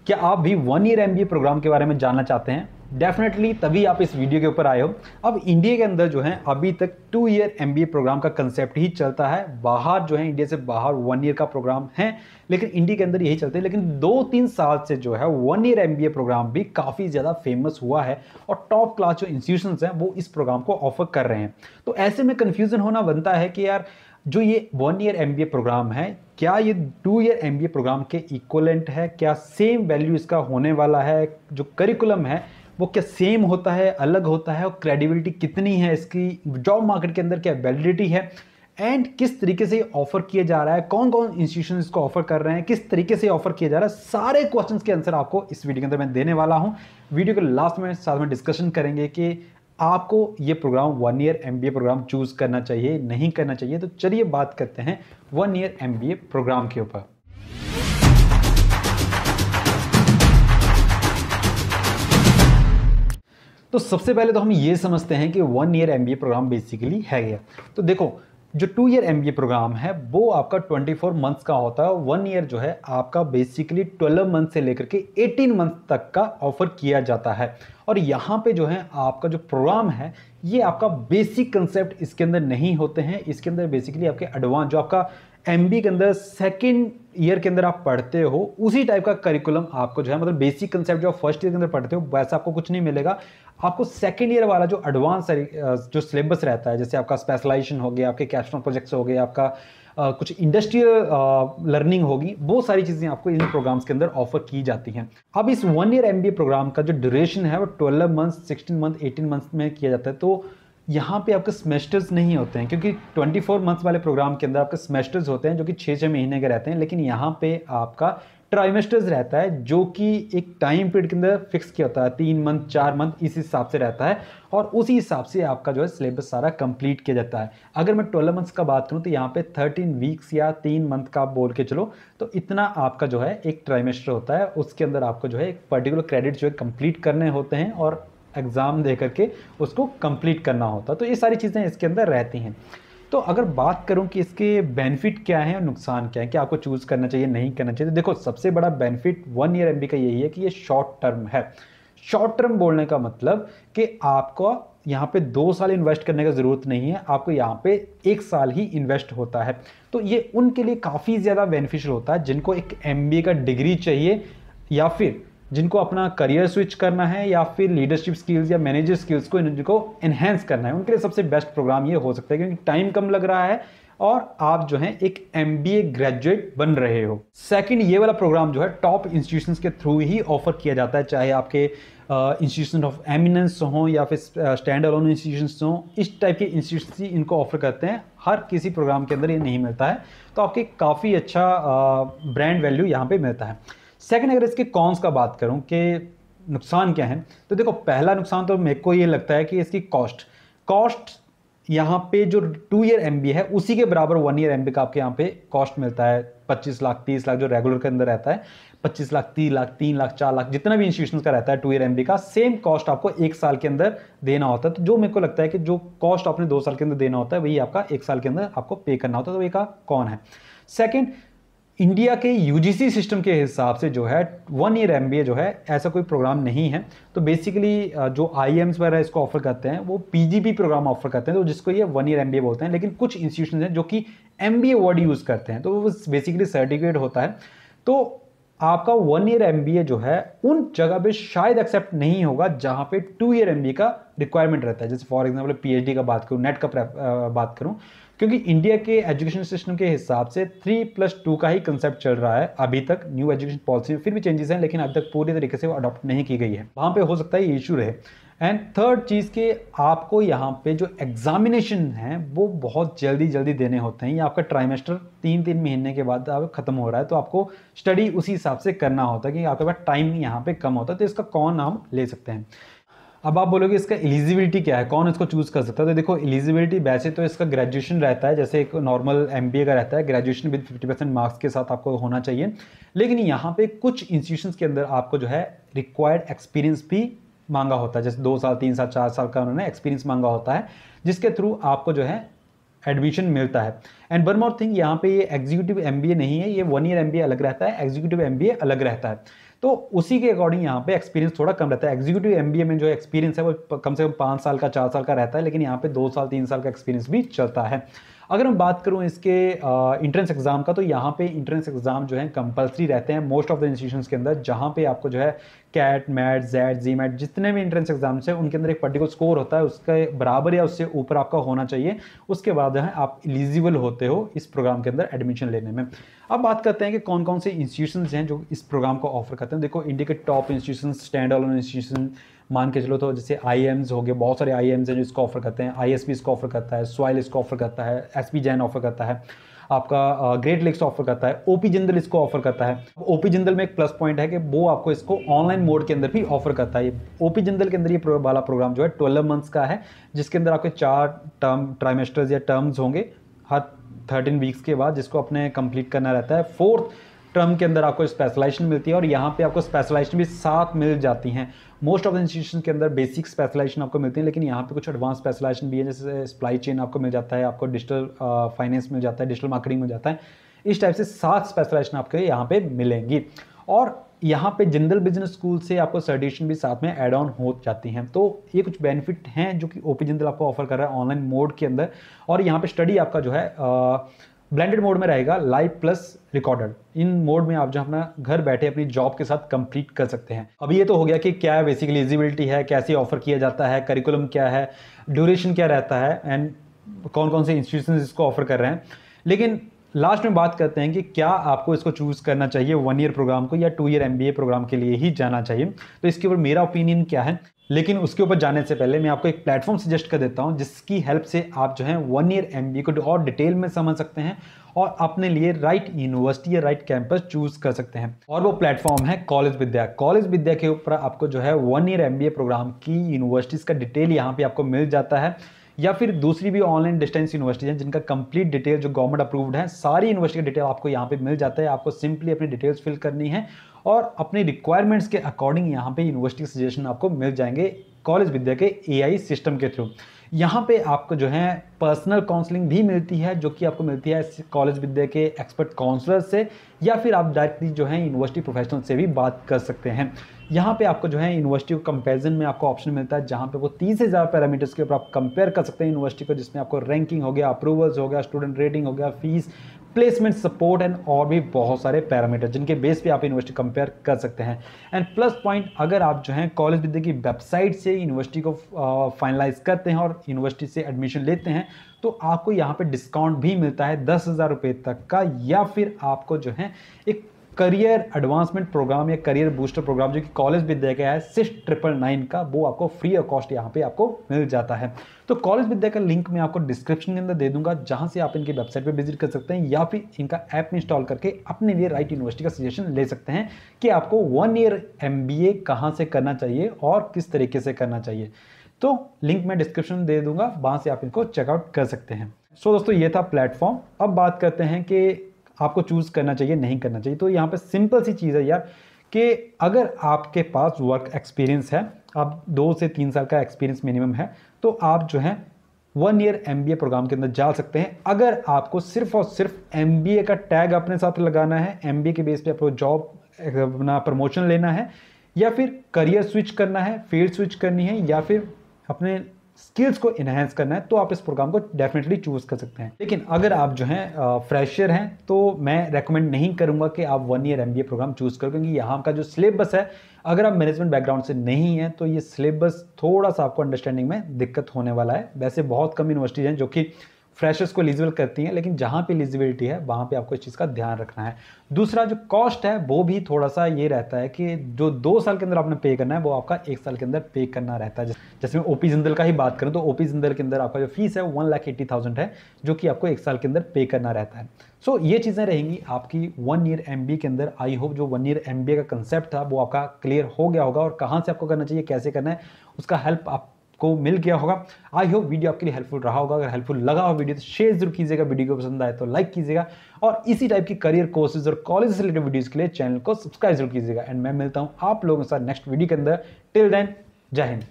क्या आप भी 1 ईयर MBA प्रोग्राम के बारे में जानना चाहते हैं? डेफिनेटली तभी आप इस वीडियो के ऊपर आए हो। अब इंडिया के अंदर जो है अभी तक 2 ईयर MBA प्रोग्राम का कंसेप्ट ही चलता है। बाहर जो है इंडिया से बाहर 1 ईयर का प्रोग्राम है, लेकिन इंडिया के अंदर यही चलते हैं। लेकिन 2-3 साल से जो है 1 ईयर MBA प्रोग्राम भी काफ़ी ज़्यादा फेमस हुआ है और टॉप क्लास जो इंस्टीट्यूशंस हैं वो इस प्रोग्राम को ऑफर कर रहे हैं। तो ऐसे में कन्फ्यूज़न होना बनता है कि यार जो ये 1 ईयर MBA प्रोग्राम है, क्या ये 2 ईयर MBA प्रोग्राम के इक्वलेंट है? क्या सेम वैल्यू इसका होने वाला है? जो करिकुलम है वो क्या सेम होता है, अलग होता है? और क्रेडिबिलिटी कितनी है इसकी? जॉब मार्केट के अंदर क्या वैलिडिटी है? एंड किस तरीके से ऑफर किया जा रहा है? कौन कौन इंस्टीट्यूशन इसको ऑफर कर रहे हैं? किस तरीके से ऑफर किया जा रहा है? सारे क्वेश्चंस के आंसर आपको इस वीडियो के अंदर मैं देने वाला हूं। वीडियो के लास्ट में साथ में डिस्कशन करेंगे कि आपको ये program 1 year MBA program choose करना चाहिए, नहीं करना चाहिए। तो चलिए बात करते हैं 1 ईयर MBA प्रोग्राम के ऊपर। तो सबसे पहले तो हम ये समझते हैं कि 1 ईयर MBA प्रोग्राम बेसिकली है क्या। तो देखो, जो 2 ईयर MBA प्रोग्राम है वो आपका 24 मंथ्स का होता है। 1 ईयर जो है आपका बेसिकली 12 मंथ से लेकर के 18 मंथ तक का ऑफर किया जाता है। और यहाँ पे जो है आपका जो प्रोग्राम है ये आपका बेसिक कंसेप्ट इसके अंदर नहीं होते हैं। इसके अंदर बेसिकली आपके एडवांस जो आपका MBA के अंदर सेकेंड ईयर के अंदर आप पढ़ते हो उसी टाइप का करिकुलम आपको जो है, मतलब बेसिक कंसेप्ट जो फर्स्ट ईयर के अंदर पढ़ते हो वैसा आपको कुछ नहीं मिलेगा। आपको सेकेंड ईयर वाला जो एडवांस जो सिलेबस रहता है, जैसे आपका स्पेशलाइजेशन हो गया, आपके कैप्स्टोन प्रोजेक्ट्स हो गए, आपका कुछ इंडस्ट्रियल लर्निंग होगी, वो सारी चीज़ें आपको इन प्रोग्राम्स के अंदर ऑफर की जाती हैं। अब इस 1 ईयर MBA प्रोग्राम का जो ड्यूरेशन है वो 12 मंथ, 16 मंथ, 18 मंथ में किया जाता है। तो यहाँ पे आपके सेमेस्टर्स नहीं होते हैं, क्योंकि 24 मंथ्स वाले प्रोग्राम के अंदर आपके सेमेस्टर्स होते हैं जो कि 6-6 महीने के रहते हैं। लेकिन यहाँ पे आपका ट्राइमेस्टर्स रहता है जो कि एक टाइम पीरियड के अंदर फिक्स किया होता है, 3 मंथ, 4 मंथ, इस हिसाब से रहता है और उसी हिसाब से आपका जो है सिलेबस सारा कंप्लीट किया जाता है। अगर मैं 12 मंथ्स का बात करूँ तो यहाँ पे 13 वीक्स या 3 मंथ का आप बोल के चलो, तो इतना आपका जो है एक ट्राइमेस्टर होता है। उसके अंदर आपको जो है एक पर्टिकुलर क्रेडिट जो है कंप्लीट करने होते हैं और एग्ज़ाम दे करके उसको कंप्लीट करना होता है। तो ये सारी चीज़ें इसके अंदर रहती हैं। तो अगर बात करूं कि इसके बेनिफिट क्या हैं और नुकसान क्या है, कि आपको चूज़ करना चाहिए, नहीं करना चाहिए, तो देखो सबसे बड़ा बेनिफिट 1 ईयर MBA का यही है कि ये शॉर्ट टर्म है। शॉर्ट टर्म बोलने का मतलब कि आपको यहाँ पे 2 साल इन्वेस्ट करने का ज़रूरत नहीं है, आपको यहाँ पे 1 साल ही इन्वेस्ट होता है। तो ये उनके लिए काफ़ी ज़्यादा बेनिफिशियल होता है जिनको एक MBA का डिग्री चाहिए, या फिर जिनको अपना करियर स्विच करना है, या फिर लीडरशिप स्किल्स या मैनेजर स्किल्स को इनको एनहेंस करना है। उनके लिए सबसे बेस्ट प्रोग्राम ये हो सकता है, क्योंकि टाइम कम लग रहा है और आप जो है एक MBA ग्रेजुएट बन रहे हो। सेकंड, ये वाला प्रोग्राम जो है टॉप इंस्टीट्यूशंस के थ्रू ही ऑफर किया जाता है, चाहे आपके इंस्टीट्यूशन ऑफ एमिनेंस हों या फिर स्टैंड अलोन इंस्टीट्यूशंस हों। इस टाइप के इंस्टीट्यूशंस ही इनको ऑफर करते हैं, हर किसी प्रोग्राम के अंदर ये नहीं मिलता है। तो आपके काफ़ी अच्छा ब्रांड वैल्यू यहाँ पे मिलता है। सेकंड, अगर इसके कॉन्स का बात करूं कि नुकसान क्या है, तो देखो पहला नुकसान तो मेरे को ये लगता है कि इसकी कॉस्ट यहाँ पे जो 2 ईयर MBA है उसी के बराबर 1 ईयर MBA का आपके यहाँ पे कॉस्ट मिलता है। 25 लाख, 30 लाख जो रेगुलर के अंदर रहता है, 25 लाख, 30 लाख, 3 लाख, 4 लाख, जितना भी इंस्टीट्यूशन का रहता है 2 ईयर MBA का सेम कॉस्ट आपको 1 साल के अंदर देना होता है। तो जो मेरे को लगता है कि जो कॉस्ट आपने 2 साल के अंदर देना होता है वही आपका 1 साल के अंदर आपको पे करना होता है। तो ये का कौन है। सेकेंड, इंडिया के UGC सिस्टम के हिसाब से जो है 1 ईयर MBA जो है ऐसा कोई प्रोग्राम नहीं है। तो बेसिकली जो IIMs वगैरह इसको ऑफर करते हैं वो PGP प्रोग्राम ऑफर करते हैं, तो जिसको ये 1 ईयर MBA बोलते हैं। लेकिन कुछ इंस्टीट्यूशन हैं जो कि MBA वर्ड यूज़ करते हैं, तो वो बेसिकली सर्टिफिकेट होता है। तो आपका 1 ईयर MBA जो है उन जगह पे शायद एक्सेप्ट नहीं होगा जहाँ पे 2 ईयर MBA का रिक्वायरमेंट रहता है। जैसे फॉर एग्जाम्पल PhD का बात करूँ, नेट का बात करूँ, क्योंकि इंडिया के एजुकेशन सिस्टम के हिसाब से 3+2 का ही कंसेप्ट चल रहा है अभी तक। न्यू एजुकेशन पॉलिसी में फिर भी चेंजेस हैं, लेकिन अभी तक पूरी तरीके से वो अडॉप्ट नहीं की गई है। वहाँ पे हो सकता है ये इशू रहे। एंड थर्ड चीज़ के आपको यहाँ पे जो एग्जामिनेशन है वो बहुत जल्दी देने होते हैं। ये आपका ट्राइमेस्टर 3-3 महीने के बाद ख़त्म हो रहा है, तो आपको स्टडी उसी हिसाब से करना होता है कि आपके पास टाइम यहाँ पे कम होता है। तो इसका कौन हम ले सकते हैं। अब आप बोलोगे इसका एलिजिबिलिटी क्या है, कौन इसको चूज़ कर सकता है। तो देखो एलिजिबिलिटी वैसे तो इसका ग्रेजुएशन रहता है, जैसे एक नॉर्मल MBA का रहता है, ग्रेजुएशन विद 50% मार्क्स के साथ आपको होना चाहिए। लेकिन यहाँ पे कुछ इंस्टीट्यूशंस के अंदर आपको जो है रिक्वायर्ड एक्सपीरियंस भी मांगा होता है, जैसे 2 साल, 3 साल, 4 साल का उन्होंने एक्सपीरियंस मांगा होता है, जिसके थ्रू आपको जो है एडमिशन मिलता है। एंड वन मोर थिंग, यहाँ पे ये एग्जीक्यूटिव MBA नहीं है, ये 1 ईयर MBA अलग रहता है, एग्जीक्यूटिव MBA अलग रहता है। तो उसी के अकॉर्डिंग यहाँ पे एक्सपीरियंस थोड़ा कम रहता है। एग्जीक्यूटिव एमबीए में जो एक्सपीरियंस है वो कम से कम 5 साल का 4 साल का रहता है, लेकिन यहाँ पे 2 साल 3 साल का एक्सपीरियंस भी चलता है। अगर मैं बात करूँ इसके इंट्रेंस एग्जाम का, तो यहाँ पे इंट्रेंस एग्जाम जो है कंपलसरी रहते हैं मोस्ट ऑफ द इंस्टीट्यूशंस के अंदर, जहाँ पे आपको जो है कैट, मैट, जेड, जी मैट जितने भी इंट्रेंस एग्जाम्स हैं उनके अंदर एक पर्टिकुलर स्कोर होता है, उसके बराबर या उससे ऊपर आपका होना चाहिए। उसके बाद जो है आप एलिजिबल होते हो इस प्रोग्राम के अंदर एडमिशन लेने में। अब बात करते हैं कि कौन कौन से इंस्टीट्यूशंस हैं जो इस प्रोग्राम को ऑफर करते हैं। देखो, इंडिया के top institution, stand alone institution मान के चलो, तो जैसे आईएम्स हो गए, बहुत सारे आईएम्स हैं जो इसको ऑफर करते हैं। आईएसबी इसको ऑफर करता है, सॉइल इसको ऑफर करता है, एसपी जैन ऑफर करता है, आपका ग्रेट लेक्स ऑफर करता है, ओपी जिंदल इसको ऑफर करता है। ओपी जिंदल में एक प्लस पॉइंट है कि वो आपको इसको ऑनलाइन मोड के अंदर भी ऑफर करता है। ओपी जिंदल के अंदर ये वाला प्रोग्राम जो है 12 मंथ्स का है, जिसके अंदर आपके 4 ट्राइमेस्टर्स या टर्म्स होंगे हर 13 वीक्स के बाद, जिसको अपने कंप्लीट करना रहता है। 4th टर्म के अंदर आपको स्पेशलाइजेशन मिलती है, और यहाँ पे आपको स्पेशलाइजेशन भी साथ मिल जाती हैं। मोस्ट ऑफ द इंस्टीट्यूशन के अंदर बेसिक स्पेशलाइजेशन आपको मिलती है, लेकिन यहाँ पे कुछ एडवांस स्पेशलाइजेशन भी है, जैसे सप्लाई चेन आपको मिल जाता है, आपको डिजिटल फाइनेंस मिल जाता है, डिजिटल मार्केटिंग मिल जाता है। इस टाइप से 7 स्पेशलाइजेशन आपके यहाँ पे मिलेंगी, और यहाँ पे जिंदल बिजनेस स्कूल से आपको सर्टिफिकेशन भी साथ में ऐड ऑन हो जाती हैं। तो ये कुछ बेनिफिट हैं जो कि ओपी जिंदल आपको ऑफर कर रहा है ऑनलाइन मोड के अंदर। और यहाँ पे स्टडी आपका जो है ब्लेंडेड मोड में रहेगा, लाइव प्लस रिकॉर्डेड। इन मोड में आप जो अपना घर बैठे अपनी जॉब के साथ कंप्लीट कर सकते हैं। अब ये तो हो गया कि क्या बेसिकली एलिजिबिलिटी है, कैसे ऑफर किया जाता है, करिकुलम क्या है, ड्यूरेशन क्या रहता है, एंड कौन कौन से इंस्टीट्यूशन इसको ऑफर कर रहे हैं। लेकिन लास्ट में बात करते हैं कि क्या आपको इसको चूज करना चाहिए 1 ईयर प्रोग्राम को या 2 ईयर एमबीए प्रोग्राम के लिए ही जाना चाहिए। तो इसके ऊपर मेरा ओपिनियन क्या है, लेकिन उसके ऊपर जाने से पहले मैं आपको एक प्लेटफॉर्म सजेस्ट कर देता हूं, जिसकी हेल्प से आप जो है 1 ईयर एमबीए को और डिटेल में समझ सकते हैं और अपने लिए राइट यूनिवर्सिटी या राइट कैंपस चूज कर सकते हैं। और वो प्लेटफॉर्म है कॉलेज विद्या। कॉलेज विद्या के ऊपर आपको जो है 1 ईयर एमबीए प्रोग्राम की यूनिवर्सिटीज का डिटेल यहाँ पे आपको मिल जाता है, या फिर दूसरी भी ऑनलाइन डिस्टेंस यूनिवर्सिटी हैं जिनका कंप्लीट डिटेल जो गवर्नमेंट अप्रूव्ड है, सारी यूनिवर्सिटी का डिटेल आपको यहाँ पे मिल जाता है। आपको सिंपली अपनी डिटेल्स फिल करनी है और अपनी रिक्वायरमेंट्स के अकॉर्डिंग यहाँ पे यूनिवर्सिटी सजेशन आपको मिल जाएंगे कॉलेज विद्या के एआई सिस्टम के थ्रू। यहाँ पे आपको जो है पर्सनल काउंसलिंग भी मिलती है, जो कि आपको मिलती है कॉलेज विद्या के एक्सपर्ट काउंसलर से, या फिर आप डायरेक्टली जो है यूनिवर्सिटी प्रोफेशनल से भी बात कर सकते हैं। यहाँ पे आपको जो है यूनिवर्सिटी को कंपैरिजन में आपको ऑप्शन मिलता है, जहाँ पे वो 30 से ज़्यादा पैरामीटर्स के ऊपर आप कंपेयर कर सकते हैं यूनिवर्सिटी को, जिसमें आपको रैंकिंग हो गया, अप्रूवल्स हो गया, स्टूडेंट रेटिंग हो गया, फीस, प्लेसमेंट सपोर्ट एंड और भी बहुत सारे पैरामीटर जिनके बेस पे आप यूनिवर्सिटी कंपेयर कर सकते हैं। एंड प्लस पॉइंट, अगर आप जो है कॉलेज विद्या की वेबसाइट से यूनिवर्सिटी को फाइनलाइज करते हैं और यूनिवर्सिटी से एडमिशन लेते हैं, तो आपको यहाँ पे डिस्काउंट भी मिलता है 10,000 रुपये तक का, या फिर आपको जो है एक करियर एडवांसमेंट प्रोग्राम या करियर बूस्टर प्रोग्राम जो कि कॉलेज विद्या का है 6999 का, वो आपको फ्री ऑफ कॉस्ट यहाँ पे आपको मिल जाता है। तो कॉलेज विद्या का लिंक मैं आपको डिस्क्रिप्शन के अंदर दे दूंगा, जहां से आप इनकी वेबसाइट पे विजिट कर सकते हैं, या फिर इनका ऐप इंस्टॉल करके अपने लिए राइट यूनिवर्सिटी का सजेशन ले सकते हैं कि आपको 1 ईयर एमबीए कहाँ से करना चाहिए और किस तरीके से करना चाहिए। तो लिंक मैं डिस्क्रिप्शन दे दूंगा, वहां से आप इनको चेकआउट कर सकते हैं। सो दोस्तों, ये था प्लेटफॉर्म। अब बात करते हैं कि आपको चूज करना चाहिए नहीं करना चाहिए। तो यहाँ पे सिंपल सी चीज़ है यार, कि अगर आपके पास वर्क एक्सपीरियंस है, आप 2 से 3 साल का एक्सपीरियंस मिनिमम है, तो आप जो है 1 ईयर एमबीए प्रोग्राम के अंदर जा सकते हैं। अगर आपको सिर्फ और सिर्फ एमबीए का टैग अपने साथ लगाना है, एमबीए के बेस पे आपको जॉब अपना प्रमोशन लेना है, या फिर करियर स्विच करना है, फील्ड स्विच करनी है, या फिर अपने स्किल्स को इनहेंस करना है, तो आप इस प्रोग्राम को डेफिनेटली चूज कर सकते हैं। लेकिन अगर आप जो हैं फ्रेशर हैं, तो मैं रेकमेंड नहीं करूंगा कि आप 1 ईयर एमबीए प्रोग्राम चूज करो, क्योंकि यहाँ का जो सिलेबस है, अगर आप मैनेजमेंट बैकग्राउंड से नहीं है तो ये सिलेबस थोड़ा सा आपको अंडरस्टैंडिंग में दिक्कत होने वाला है। वैसे बहुत कम यूनिवर्सिटीज हैं जो कि फ्रेशर्स को एलिजिबल करती हैं, लेकिन जहाँ पे एलिजिबिलिटी है वहाँ पे आपको इस चीज़ का ध्यान रखना है। दूसरा जो कॉस्ट है वो भी थोड़ा सा ये रहता है कि जो 2 साल के अंदर आपने पे करना है वो आपका 1 साल के अंदर पे करना रहता है। जैसे मैं ओपी जिंदल का ही बात करूँ तो ओपी जिंदल के अंदर आपका जो फीस है 1,80,000 है, जो कि आपको 1 साल के अंदर पे करना रहता है। सो ये चीज़ें रहेंगी आपकी 1 ईयर एमबीए के अंदर। आई होप जो 1 ईयर एमबीए का कंसेप्ट था वो आपका क्लियर हो गया होगा, और कहाँ से आपको करना चाहिए, कैसे करना है, उसका हेल्प आप को मिल गया होगा। आई होप वीडियो आपके लिए हेल्पफुल रहा होगा। अगर हेल्पफुल लगा हो वीडियो तो शेयर जरूर कीजिएगा, वीडियो को पसंद आए तो लाइक कीजिएगा, और इसी टाइप की करियर कोर्सेज और कॉलेज से रिलेटेड वीडियोस के लिए चैनल को सब्सक्राइब जरूर कीजिएगा। एंड मैं मिलता हूं आप लोगों के साथ नेक्स्ट वीडियो के अंदर। टिल देन, जय हिंद।